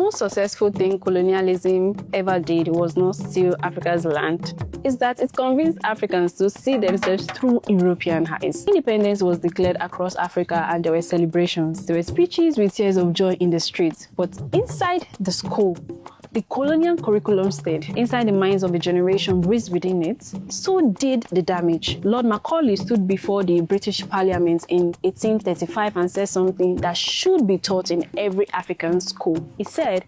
most successful thing colonialism ever did was not steal Africa's land. It's that it convinced Africans to see themselves through European eyes. Independence was declared across Africa and there were celebrations. There were speeches with tears of joy in the streets. But inside the school, the colonial curriculum stayed. Inside the minds of the generation breathed within it, so did the damage. Lord Macaulay stood before the British Parliament in 1835 and said something that should be taught in every African school. He said,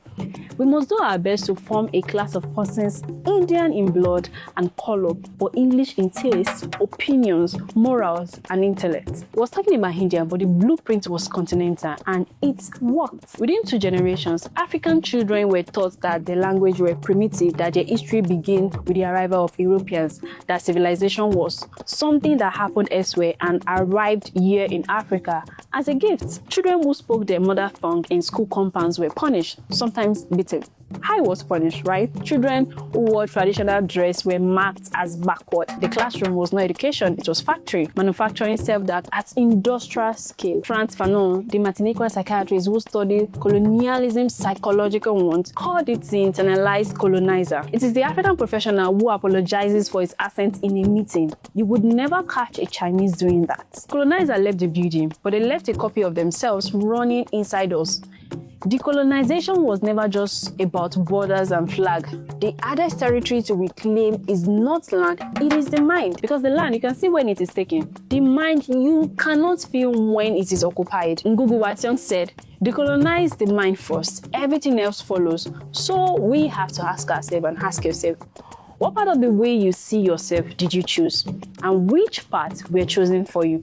"We must do our best to form a class of persons Indian in blood and color, but English in taste, opinions, morals, and intellect." He was talking about India, but the blueprint was continental, and it worked. Within 2 generations, African children were taught that their language were primitive, that their history began with the arrival of Europeans, that civilization was something that happened elsewhere and arrived here in Africa as a gift. Children who spoke their mother tongue in school compounds were punished, sometimes beaten. I was punished, right? Children who wore traditional dress were marked as backward. The classroom was not education, it was factory. Manufacturing served at industrial scale. Franz Fanon, the Martiniquan psychiatrist who studied colonialism's psychological wounds, called it the internalized colonizer. It is the African professional who apologizes for his accent in a meeting. You would never catch a Chinese doing that. Colonizer left the building, but they left a copy of themselves running inside us. Decolonization was never just about borders and flag. The hardest territory to reclaim is not land, it is the mind. Because the land, you can see when it is taken. The mind, you cannot feel when it is occupied. Ngugi wa Thiong'o said, "Decolonize the mind first, everything else follows." So we have to ask ourselves and ask yourself, what part of the way you see yourself did you choose? And which part were chosen for you?